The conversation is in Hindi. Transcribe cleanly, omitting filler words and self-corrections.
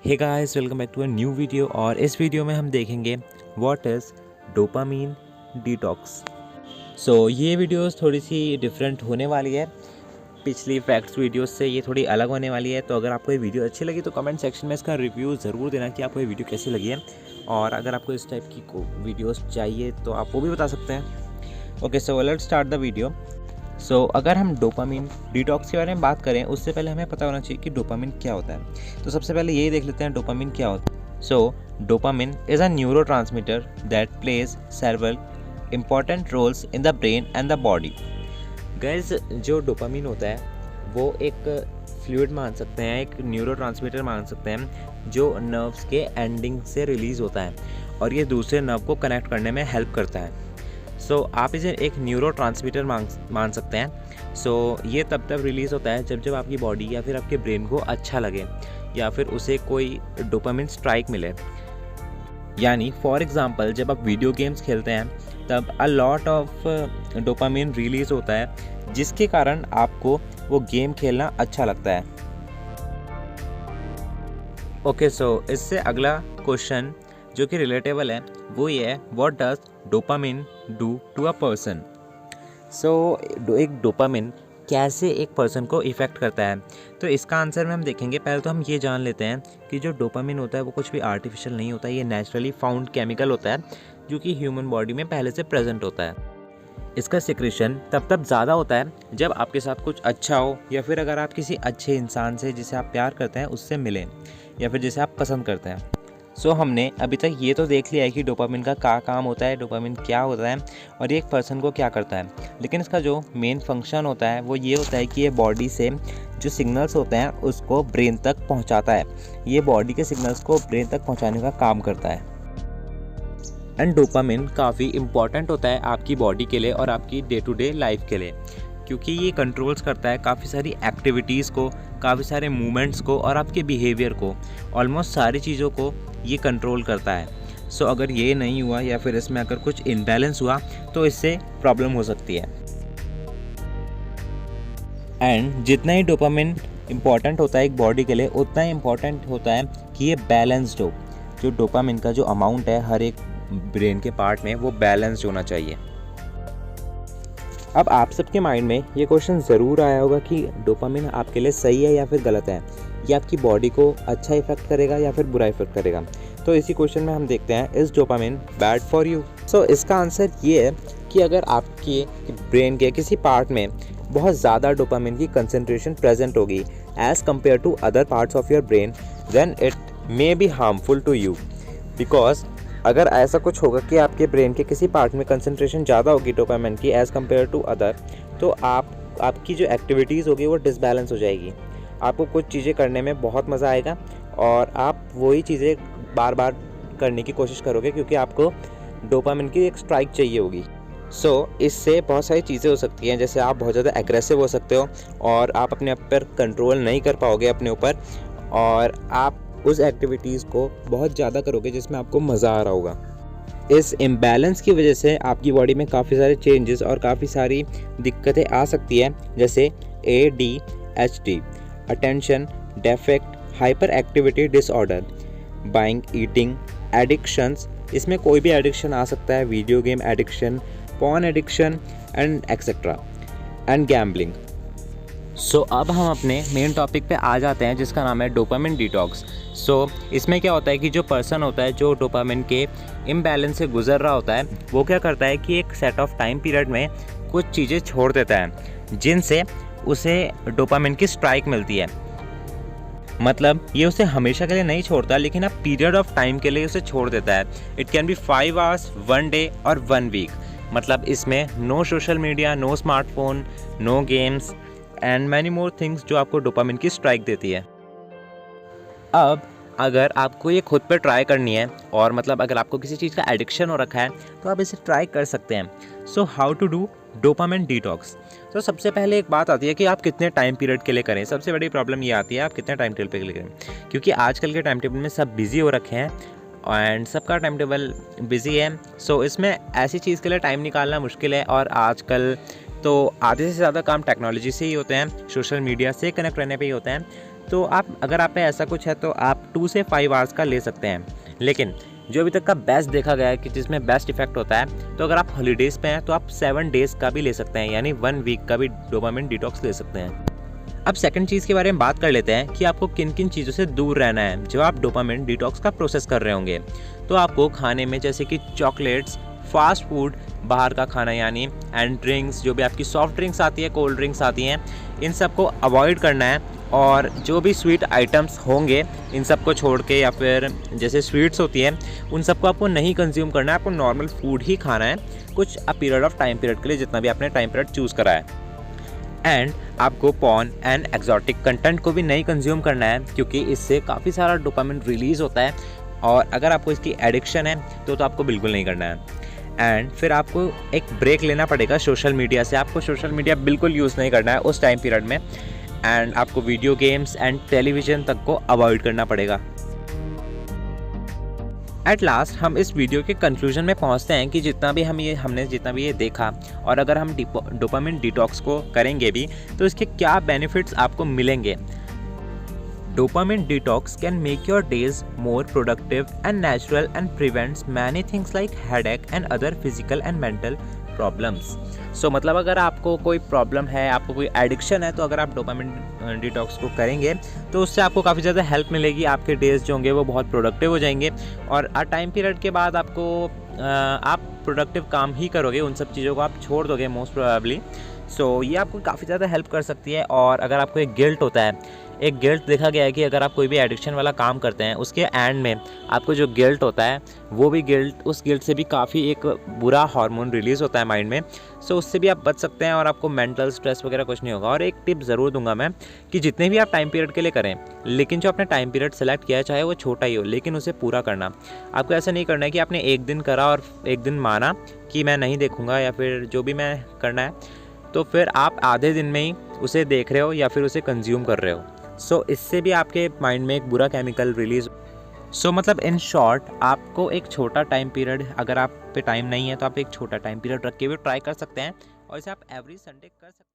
Hey guys, welcome back to a new video. और इस वीडियो में हम देखेंगे व्हाट इज़ डोपामीन डिटॉक्स। ये वीडियो थोड़ी सी डिफरेंट होने वाली है पिछली फैक्ट्स वीडियोस से, ये थोड़ी अलग होने वाली है। तो अगर आपको ये वीडियो अच्छी लगी तो कमेंट सेक्शन में इसका रिव्यू ज़रूर देना कि आपको ये वीडियो कैसी लगी है। और अगर आपको इस टाइप की वीडियोस चाहिए तो आप वो भी बता सकते हैं। Okay, so let's start the video. अगर हम डोपामीन डिटॉक्स के बारे में बात करें उससे पहले हमें पता होना चाहिए कि डोपामीन क्या होता है। तो सबसे पहले यही देख लेते हैं डोपामीन क्या होता है। Dopamine is a neurotransmitter that plays several important roles in the brain and the body. Guys, जो डोपामीन होता है वो एक फ्लूइड मान सकते हैं, एक न्यूरोट्रांसमीटर मान सकते हैं जो नर्व्स के एंडिंग से रिलीज़ होता है और ये दूसरे नर्व को कनेक्ट करने में हेल्प करता है। आप इसे एक न्यूरोट्रांसमीटर मान सकते हैं। ये तब रिलीज़ होता है जब आपकी बॉडी या फिर आपके ब्रेन को अच्छा लगे या फिर उसे कोई डोपामिन स्ट्राइक मिले। यानी फॉर एग्ज़ाम्पल जब आप वीडियो गेम्स खेलते हैं तब a lot of dopamine release होता है जिसके कारण आपको वो गेम खेलना अच्छा लगता है। ओके, इससे अगला क्वेश्चन जो कि रिलेटेबल है वो ये है, what does dopamine do to a person. एक डोपामिन कैसे एक पर्सन को इफ़ेक्ट करता है, तो इसका आंसर में हम देखेंगे। पहले तो हम ये जान लेते हैं कि जो डोपामिन होता है वो कुछ भी आर्टिफिशियल नहीं होता है, ये नेचुरली फाउंड केमिकल होता है जो कि ह्यूमन बॉडी में पहले से प्रेजेंट होता है। इसका सिक्रेशन तब ज़्यादा होता है जब आपके साथ कुछ अच्छा हो या फिर अगर आप किसी अच्छे इंसान से जिसे आप प्यार करते हैं उससे मिलें या फिर जिसे आप पसंद करते हैं। हमने अभी तक ये तो देख लिया है कि डोपामिन का क्या काम होता है, डोपामिन क्या होता है और ये एक पर्सन को क्या करता है। लेकिन इसका जो मेन फंक्शन होता है वो ये होता है कि ये बॉडी से जो सिग्नल्स होते हैं उसको ब्रेन तक पहुंचाता है। ये बॉडी के सिग्नल्स को ब्रेन तक पहुंचाने का काम करता है। एंड डोपामिन काफ़ी इम्पॉर्टेंट होता है आपकी बॉडी के लिए और आपकी डे टू डे लाइफ के लिए, क्योंकि ये कंट्रोल्स करता है काफ़ी सारी एक्टिविटीज़ को, काफ़ी सारे मूवमेंट्स को और आपके बिहेवियर को। ऑलमोस्ट सारी चीज़ों को ये कंट्रोल करता है। अगर ये नहीं हुआ या फिर इसमें अगर कुछ इम्बैलेंस हुआ तो इससे प्रॉब्लम हो सकती है। एंड जितना ही डोपामिन इम्पॉर्टेंट होता है एक बॉडी के लिए उतना ही इम्पॉर्टेंट होता है कि ये बैलेंस्ड हो। जो डोपामिन का जो अमाउंट है हर एक ब्रेन के पार्ट में वो बैलेंस्ड होना चाहिए। अब आप सबके माइंड में ये क्वेश्चन ज़रूर आया होगा कि डोपामिन आपके लिए सही है या फिर गलत है, ये आपकी बॉडी को अच्छा इफेक्ट करेगा या फिर बुरा इफेक्ट करेगा। तो इसी क्वेश्चन में हम देखते हैं, is dopamine bad for you. इसका आंसर ये है कि अगर आपके ब्रेन के किसी पार्ट में बहुत ज़्यादा डोपामिन की कंसनट्रेशन प्रेजेंट होगी as compare to other parts of your brain, then it may be harmful to you. Because अगर ऐसा कुछ होगा कि आपके ब्रेन के किसी पार्ट में कंसंट्रेशन ज़्यादा होगी डोपामिन की एज़ कम्पेयर टू अदर, तो आपकी जो एक्टिविटीज़ होगी वो डिसबैलेंस हो जाएगी। आपको कुछ चीज़ें करने में बहुत मज़ा आएगा और आप वही चीज़ें बार बार करने की कोशिश करोगे क्योंकि आपको डोपामिन की एक स्ट्राइक चाहिए होगी। इससे बहुत सारी चीज़ें हो सकती हैं, जैसे आप बहुत ज़्यादा एग्रेसिव हो सकते हो और आप अपने आप पर कंट्रोल नहीं कर पाओगे अपने ऊपर, और आप उस एक्टिविटीज़ को बहुत ज़्यादा करोगे जिसमें आपको मज़ा आ रहा होगा। इस इम्बैलेंस की वजह से आपकी बॉडी में काफ़ी सारे चेंजेस और काफ़ी सारी दिक्कतें आ सकती हैं, जैसे ADHD, attention deficit hyper activity disorder, buying eating addictions. इसमें कोई भी एडिक्शन आ सकता है, video game addiction, porn addiction and etcetera, and gambling. अब हम अपने मेन टॉपिक पे आ जाते हैं जिसका नाम है डोपामिन डिटॉक्स। इसमें क्या होता है कि जो पर्सन होता है जो डोपामिन के इम्बैलेंस से गुजर रहा होता है वो क्या करता है कि एक सेट ऑफ टाइम पीरियड में कुछ चीज़ें छोड़ देता है जिनसे उसे डोपामिन की स्ट्राइक मिलती है। मतलब ये उसे हमेशा के लिए नहीं छोड़ता, लेकिन अब पीरियड ऑफ टाइम के लिए उसे छोड़ देता है। It can be 5 hours, 1 day और 1 वीक। मतलब इसमें no social media, no smartphone, no games and many more things जो आपको डोपामिन की स्ट्राइक देती है। अब अगर आपको ये खुद पे ट्राई करनी है और मतलब अगर आपको किसी चीज़ का एडिक्शन हो रखा है तो आप इसे ट्राई कर सकते हैं। How to do dopamine detox. सबसे पहले एक बात आती है कि आप कितने टाइम पीरियड के लिए करें। सबसे बड़ी प्रॉब्लम ये आती है आप कितने टाइम टेबल के लिए करें, क्योंकि आजकल के टाइम टेबल में सब बिज़ी हो रखे हैं एंड सबका टाइम टेबल बिज़ी है। इसमें ऐसी चीज़ के लिए टाइम निकालना मुश्किल है और आजकल तो आधे से ज़्यादा काम टेक्नोलॉजी से ही होते हैं, सोशल मीडिया से कनेक्ट रहने पे ही होते हैं। तो आप अगर आप पे ऐसा कुछ है तो आप 2 से 5 आवर्स का ले सकते हैं। लेकिन जो अभी तक का बेस्ट देखा गया है कि जिसमें बेस्ट इफेक्ट होता है, तो अगर आप हॉलीडेज़ पे हैं तो आप 7 डेज़ का भी ले सकते हैं, यानी 1 वीक का भी डोपामिन डिटॉक्स ले सकते हैं। अब सेकंड चीज़ के बारे में बात कर लेते हैं कि आपको किन किन चीज़ों से दूर रहना है जब आप डोपामिन डिटॉक्स का प्रोसेस कर रहे होंगे। तो आपको खाने में जैसे कि चॉकलेट्स, फास्ट फूड, बाहर का खाना यानी एंड ड्रिंक्स, जो भी आपकी सॉफ्ट ड्रिंक्स आती है, कोल्ड ड्रिंक्स आती हैं, इन सब को अवॉइड करना है। और जो भी स्वीट आइटम्स होंगे इन सब को छोड़ के, या फिर जैसे स्वीट्स होती हैं उन सबको आपको नहीं कंज्यूम करना है, आपको नॉर्मल फूड ही खाना है कुछ पीरियड ऑफ टाइम पीरियड के लिए, जितना भी आपने टाइम पीरियड चूज़ करा है। एंड आपको पॉर्न एंड एक्जॉटिक कंटेंट को भी नहीं कंज्यूम करना है, क्योंकि इससे काफ़ी सारा डोपामिन रिलीज़ होता है और अगर आपको इसकी एडिक्शन है तो आपको बिल्कुल नहीं करना है। एंड फिर आपको एक ब्रेक लेना पड़ेगा सोशल मीडिया से, आपको सोशल मीडिया बिल्कुल यूज़ नहीं करना है उस टाइम पीरियड में। एंड आपको वीडियो गेम्स एंड टेलीविज़न तक को अवॉइड करना पड़ेगा। एट लास्ट हम इस वीडियो के कंक्लूजन में पहुंचते हैं कि हमने जितना भी ये देखा, और अगर हम डोपामिन डिटॉक्स को करेंगे भी तो इसके क्या बेनिफिट्स आपको मिलेंगे। Dopamine detox can make your days more productive and natural and prevents many things like headache and other physical and mental problems. So मतलब अगर आपको कोई प्रॉब्लम है, आपको कोई एडिक्शन है, तो अगर आप डोपामिन डिटॉक्स को करेंगे तो उससे आपको काफ़ी ज़्यादा हेल्प मिलेगी। आपके डेज जो होंगे वो बहुत प्रोडक्टिव हो जाएंगे और टाइम पीरियड के बाद आप प्रोडक्टिव काम ही करोगे, उन सब चीज़ों को आप छोड़ दोगे मोस्ट प्रोबेबली। सो ये आपको काफ़ी ज़्यादा हेल्प कर सकती है। और अगर आपको एक गिल्ट होता है, एक गिल्ट देखा गया है कि अगर आप कोई भी एडिक्शन वाला काम करते हैं उसके एंड में आपको जो गिल्ट होता है वो भी उस गिल्ट से भी काफ़ी एक बुरा हार्मोन रिलीज़ होता है माइंड में। सो उससे भी आप बच सकते हैं और आपको मेंटल स्ट्रेस वगैरह कुछ नहीं होगा। और एक टिप ज़रूर दूंगा मैं कि जितने भी आप टाइम पीरियड के लिए करें, लेकिन जो आपने टाइम पीरियड सेलेक्ट किया है चाहे वो छोटा ही हो, लेकिन उसे पूरा करना। आपको ऐसा नहीं करना है कि आपने एक दिन करा और एक दिन माना कि मैं नहीं देखूँगा या फिर जो भी मैं करना है, तो फिर आप आधे दिन में ही उसे देख रहे हो या फिर उसे कंज्यूम कर रहे हो। सो इससे भी आपके माइंड में एक बुरा केमिकल रिलीज। सो मतलब इन शॉर्ट आपको एक छोटा टाइम पीरियड, अगर आप पे टाइम नहीं है तो आप एक छोटा टाइम पीरियड रख के भी ट्राई कर सकते हैं और इसे आप एवरी संडे कर सकते हैं।